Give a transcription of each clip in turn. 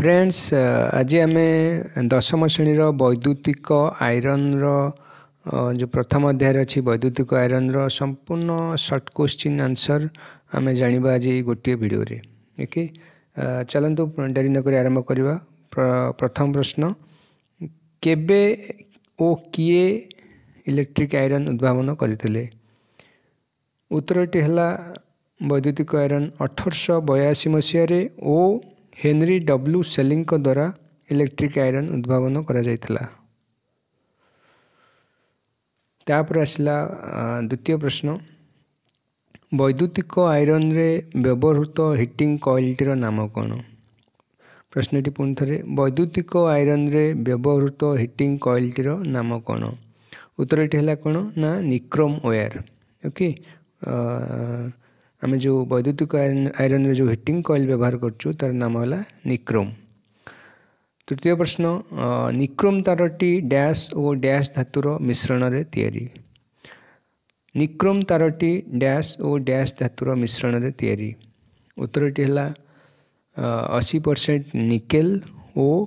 Friends आज आम दशम श्रेणी वैद्युतिक आयरन जो प्रथम अध्याय अच्छी वैद्युतिक आयरन संपूर्ण सर्ट क्वेश्चन आंसर आम जाना आज गोटे वीडियो रे ओके। चलतु डेरी नक आरंभ करवा। प्रथम प्रश्न, केबे ओ किए इलेक्ट्रिक आयरन उद्भावन करते? उत्तरटी है वैद्युतिक आयरन 1882 मसीह ओ हेनरी डब्ल्यू सेलिंग द्वारा इलेक्ट्रिक आयरन उद्भावन करा जायतिला। तापर आसला द्वितीय प्रश्न, वैद्युतिक आयरन रे व्यवहृत हीटिंग कॉइलटीर नाम कौन? प्रश्नटी पुणी थे, वैद्युतिक आयरन रे व्यवहृत हीटिंग कॉइलटीर नाम कौन? उत्तरटी है कौन ना निक्रोम वायर। ओके, आम जो वैद्युतिक आयरन रे जो हीटिंग कॉइल व्यवहार करचु तार नाम है निक्रोम। तृतीय प्रश्न, निक्रोम तारटी डैश और डैश धातुर मिश्रण रे तैयारी। निक्रोम तारटी डैश और डैश धातुर मिश्रण रे तैयारी। उत्तरटी है 80% निकेल और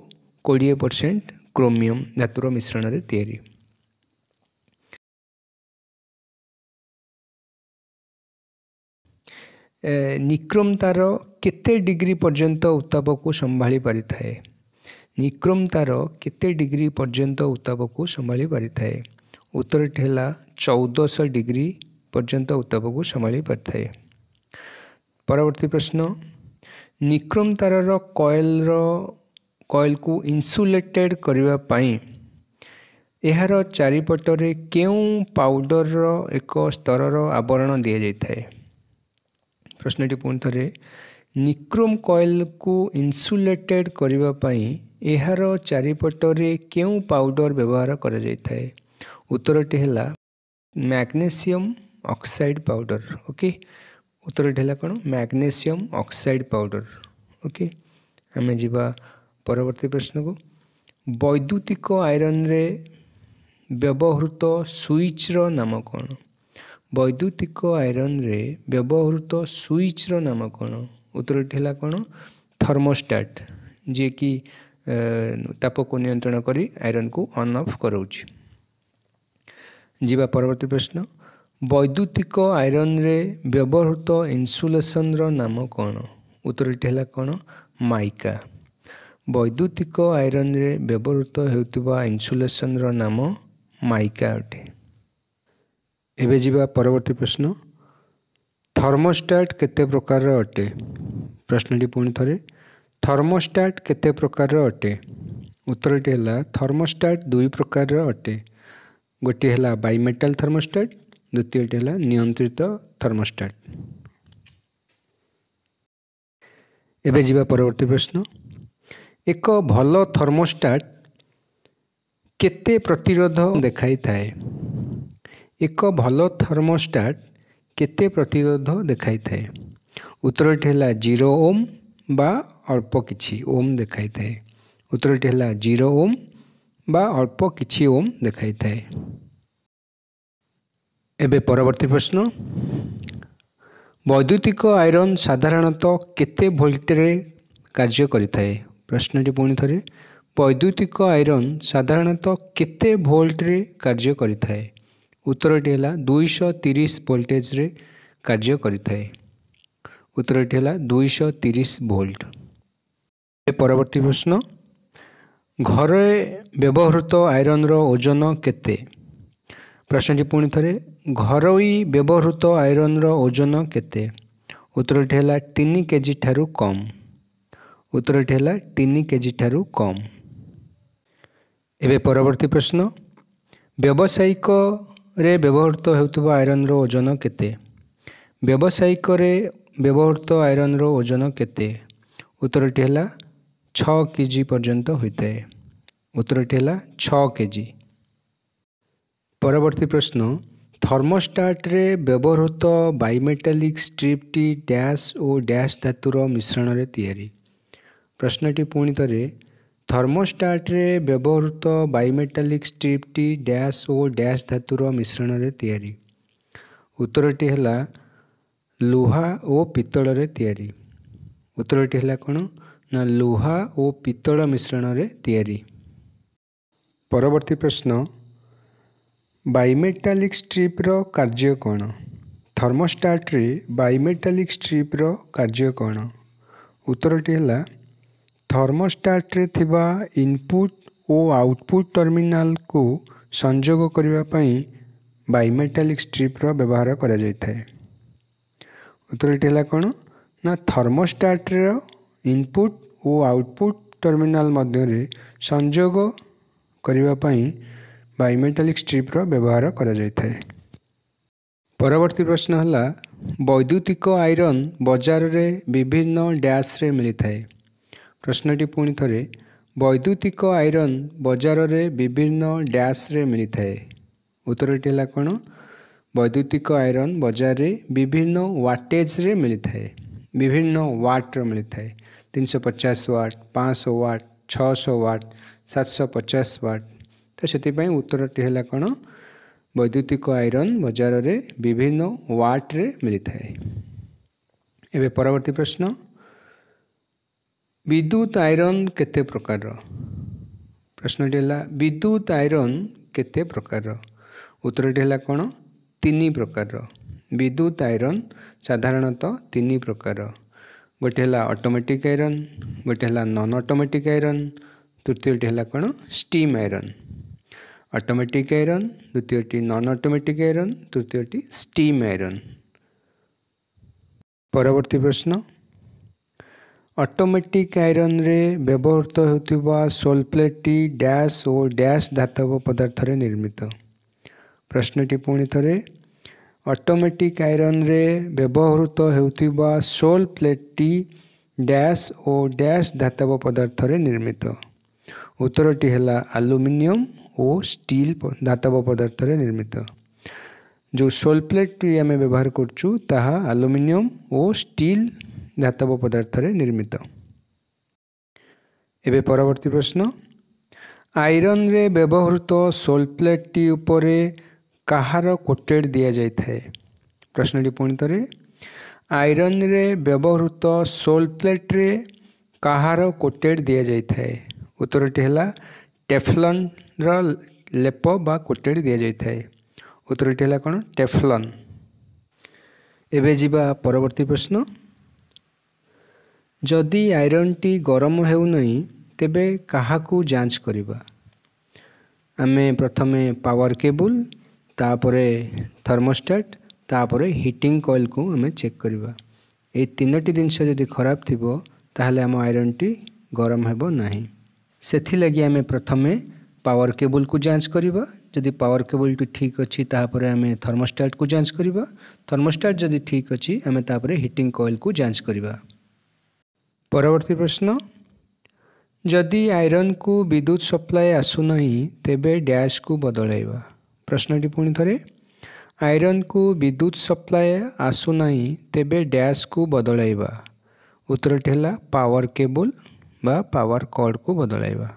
20% क्रोमियम धातुर मिश्रण रे तैयारी। निक्रोम तार केते डिग्री पर्यंत उत्ताप को संभाली पारि थाए? निक्रोम तार केते डिग्री पर्यंत उत्ताप को संभाली पारि थाए? उत्तरटी है 1400 डिग्री पर्यंत उत्ताप को संभाली पारि थाए। परवर्ती प्रश्न, निक्रोम तार कॉइल को इन्सुलेटेड करने पाई एहार चारिपटरे केउं पाउडर एक स्तर आवरण दि जाए? प्रश्नटी पुणी थे, निक्रोम कॉइल को इन्सुलेटेड करने पाई एहार चारिपटरे केउं पाउडर व्यवहार करा जाए? उत्तरटी है मैग्नेशियम ऑक्साइड पाउडर। ओके, उत्तरटी है कौन? Magnesium oxide powder. ओके, आम जा परवर्ती प्रश्न को, वैद्युतिक आयरन रे व्यवहृत स्विचर नाम कौन? वैद्युतिक आयरन रे व्यवहृत स्विचर नाम कौन? उत्तरटी है कौन? थर्मोस्टाट, जे कि ताप को नियंत्रण करी आयरन को ऑन ऑफ कराउछि। जीवा परवर्ती प्रश्न, वैद्युतिक आयरन रे व्यवहृत इन्सुलेशन रो नाम कौन? उत्तरटी है कौन? माइका। वैद्युतिक आयरन रे व्यवहृत हेउतिबा इन्सुलेशन रो नाम माइका अटे। एबे जीवा परवर्ती प्रश्न, थर्मोस्टाट केते प्रकार अटे? प्रश्नटी पुणी थे, थर्मोस्टाट केते प्रकार अटे? उत्तरटी है थर्मोस्टाट दुई प्रकार अटे। गोटे है बाइमेटाल थर्मोस्टाट, द्वितीयटी है नियंत्रित थर्मोस्टाट। एबे जीवा परवर्ती प्रश्न, एक भल थर्मोस्टाट केते प्रतिरोध देखाई थाए? एक भल थर्मोस्टाट केते प्रतिरोध देखाई थाए? उत्तरटी है 0 ओम बा अल्प किछि ओम देखाई थाए। उत्तरटी है 0 ओम बा अल्प किछि ओम देखाई थाए। एबे परवर्ती प्रश्न, वैद्युतिक आयरन साधारणतः केते वोल्ट रे कार्य करिथाए? प्रश्नटी पुणी थे, वैद्युतिक आयरन साधारणतः केते वोल्ट रे कार्य करिथाए? उत्तरटी है 230 वोल्टेज रे कार्य करिथाए। उत्तरटी है 230 वोल्ट। परवर्ती प्रश्न, घरे व्यवहृत आयरन रो ओजन केते? प्रश्नटी पुणी थे, घरोई व्यवहृत आयरन रो ओजन केते? उत्तरटी है 3 केजी ठारू कम। उत्तरटी है 3 केजी ठारू कम। एबे परवर्ती प्रश्न, व्यावसायिक रे व्यवहृत हेउतिबा आयरन रो ओजन केते? व्यावसायिक रे व्यवहृत आयरन रो ओजन केते? उत्तरटी है 6 केजी पर्यंत होता है। उत्तरटी है 6 केजी। परवर्ती प्रश्न, थर्मोस्टाट रे व्यवहृत बाइमेटालिक स्ट्रिपटी डैश और डैश धातुर मिश्रण रे तैयारी। प्रश्नटी पुणी थे, थर्मोस्टाट रे व्यवहृत बाइमेटालिक स्ट्रिपटी डैश और डैश धातुर मिश्रण रे तैयारी। उत्तरटी है लुहा और पित्तल रे तैयारी। उत्तरटी है कौन? ना लुहा और पितल मिश्रण रे तैयारी। परवर्ती प्रश्न बाइमेटालिक स्ट्रिप रो कार्य कौन? थर्मोस्टाट रे बाइमेटालिक स्ट्रिप रो कार्य कौन? उत्तरटी है थर्मोस्टाट रे थिबा इनपुट और आउटपुट टर्मिनाल को संजोग करने पाई बाइमेटालिक स्ट्रिप रो व्यवहार करा जायथाय। उत्तरटी है कौन ना थर्मोस्टाट रे इनपुट और आउटपुट टर्मिनाल मध्य रे संजोग करने पाई बाइमेटालिक स्ट्रिप रो व्यवहार करा जायथाय। परवर्ती प्रश्न है वैद्युतिक आयरन बाजार रे विभिन्न डैश रे मिलिथाय। प्रश्नटी पुणी थरे वैद्युतिक आयरन बाजार रे विभिन्न डैश रे मिलिथाय। उत्तरटी है कौन वैद्युतिक आयरन बाजार रे विभिन्न वाटेज रे मिलिथाय। विभिन्न वाट रो मिलिथाय 350 वाट 500 वाट 600 वाट 750 वाट। तो से उत्तरटी है कौन वैद्युतिक आयरन बाजार रे विभिन्न वाट रे मिलिथाय। एबे परवर्ती प्रश्न विद्युत आयरन केते प्रकार? प्रश्नटी है विद्युत आयरन केते प्रकार? उत्तरटी है कौन 3 प्रकार। विद्युत आयरन साधारणतः 3 प्रकार। गोटे है ऑटोमेटिक आयरन, गोटे है नॉन ऑटोमेटिक आयरन, तृतीयटी है कौन स्टीम आयरन। ऑटोमेटिक आयरन, द्वितीयटी नॉन ऑटोमेटिक आयरन, तृतीयटी स्टीम आयरन। परवर्ती प्रश्न ऑटोमेटिक आयरन रे व्यवहृत होतिबा सोल प्लेटटी डैश और डैश धातव पदार्थ रे निर्मित। प्रश्नटी पुणी थरे ऑटोमेटिक आयरन रे व्यवहृत होतिबा सोल प्लेटटी डैश और डैश धातव पदार्थ रे निर्मित। उत्तरटी है एल्युमिनियम और स्टील धातव पदार्थ रे निर्मित। जो सोल प्लेट आम व्यवहार करचु ताहा एल्युमिनियम और स्टील धातव पदार्थ रे निर्मित। एबे परवर्ती प्रश्न आयरन रे व्यवहृत सोल प्लेटटी उपरे कहार कोटेड दिया जायथाय। प्रश्नटी पुणी थरे आयरन रे व्यवहृत सोल प्लेट रे कहार कोटेड दिया जायथाय। उत्तरटी है टेफ्लॉन रो लेप बा कोटेड दिया जायथाय। उत्तरटी है कौन टेफ्लॉन। एबे जिबा परवर्ती प्रश्न जदि आयरन टी गरम हेउ नहीं तेबे काहाकू जांच करिबा। आमे प्रथमे पावर केबल तापरे थर्मोस्टेट तापरे हीटिंग कॉइल को आमे चेक करिबा। ए तीनोटी जिनस जदि खराब थिबो ताहले आम आयरन टी गरम हेबो नाही। सेथि लगी आमे प्रथमे पावर केबल को जांच करिबा। जदि पावर केबल टी ठीक अछि तापरे आमे थर्मोस्टेट को जांच करिबा। थर्मोस्टेट जदि ठीक अछि आमे तापरे हीटिंग कॉइल को जांच करिबा। परवर्ती प्रश्न जदि आयरन को विद्युत सप्लाई आसु नहीं तेबे डैश को बदलाइबा। प्रश्नटी पुणी थरे आयरन को विद्युत सप्लाई आसु नहीं तेबे डैश को बदलाइबा। उत्तरटी है पावर केबल बा पावर कॉर्ड को बदलाइबा।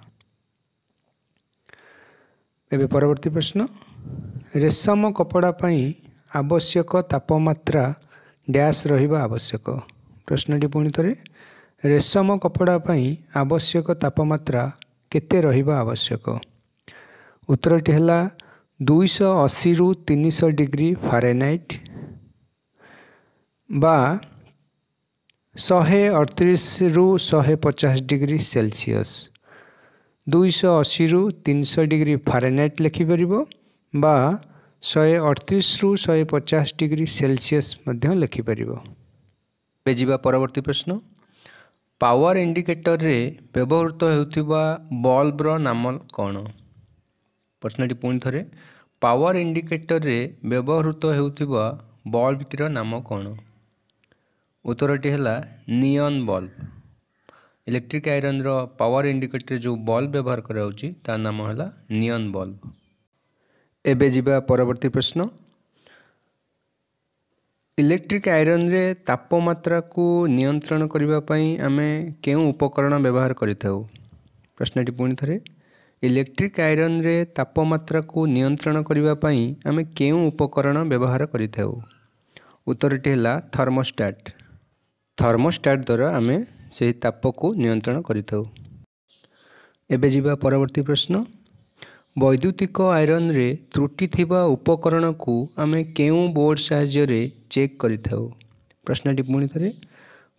एबे परवर्ती प्रश्न रेशम कपड़ा पाई आवश्यक तापमात्रा डैश रहिबा आवश्यक। प्रश्नटी पुणी थरे रेशम कपड़ा पाई आवश्यक तापमात्रा केते रहिबा आवश्यक। उत्तरटी है 280 रु 300 डिग्री फारेनहाइट बा 138 रु 150 डिग्री सेल्सियस। 280 रु 300 डिग्री फारेनहाइट लिखिपर बा 138 रु 150 डिग्री सेल्सियस मध्य लिखिपर। बेजिबा परवर्ती प्रश्न पावर इंडिकेटर रे व्यवहृत होतिबा बल्ब रो नाम कौन? प्रश्नटी पुणी थरे पावर इंडिकेटर रे व्यवहृत होतिबा बल्ब टीर नाम कौन? उत्तरटी है नियन बल्ब। इलेक्ट्रिक आयरन रो पावर इंडिकेटर जो बल्ब व्यवहार कराउची ता नाम है नियन बल्ब। एबे जिबा परवर्ती प्रश्न इलेक्ट्रिक आयरन रे तापमात्रा को नियंत्रण करबा पई आमे केउ उपकरण व्यवहार करिथाउ। प्रश्नटी पुणी थरे इलेक्ट्रिक आयरन रे तापमात्रा को नियंत्रण करबा पई आमे केउ उपकरण व्यवहार करिथाउ। उत्तरटी है थर्मोस्टेट। थर्मोस्टेट द्वारा आमे से ताप को नियंत्रण करिथाउ। एबे जिबा परवर्ती प्रश्न, वैद्युतिक आयरन रे त्रुटि थिबा उपकरण को आमे केउ बोर्ड साहाय्य रे चेक करिथाउ। प्रश्नटी पुणी थरे,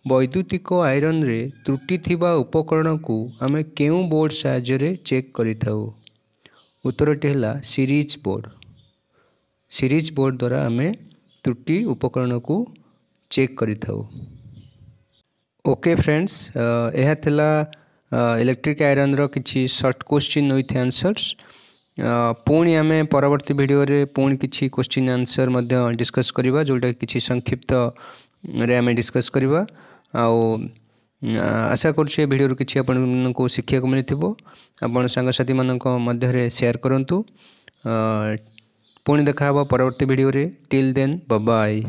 वैद्युतिक आयरन रे त्रुटि थिबा उपकरण को आमे केउ बोर्ड साहाय्य रे चेक करिथाउ। उत्तरटी है सीरीज बोर्ड। सीरीज बोर्ड द्वारा आमे त्रुटि उपकरण को चेक करिथाउ। ओके फ्रेंड्स, यह थिला इलेक्ट्रिक आयरन रो किछि शॉर्ट क्वेश्चन विथ आंसर्स। पुणी आमे परवर्ती वीडियो रे पुणी किछि क्वेश्चन आंसर मध्य डिस्कस करिबा, जोटा किछि संक्षिप्त रे आमे डिस्कस करिबा। आउ आशा करुछे वीडियो किछि आपन को शिक्षा को मिलिथिबो। आपण संगसाथी मानक मध्य रे शेयर करंतु। पुणी देखा परवर्ती वीडियो रे। Till then bye bye.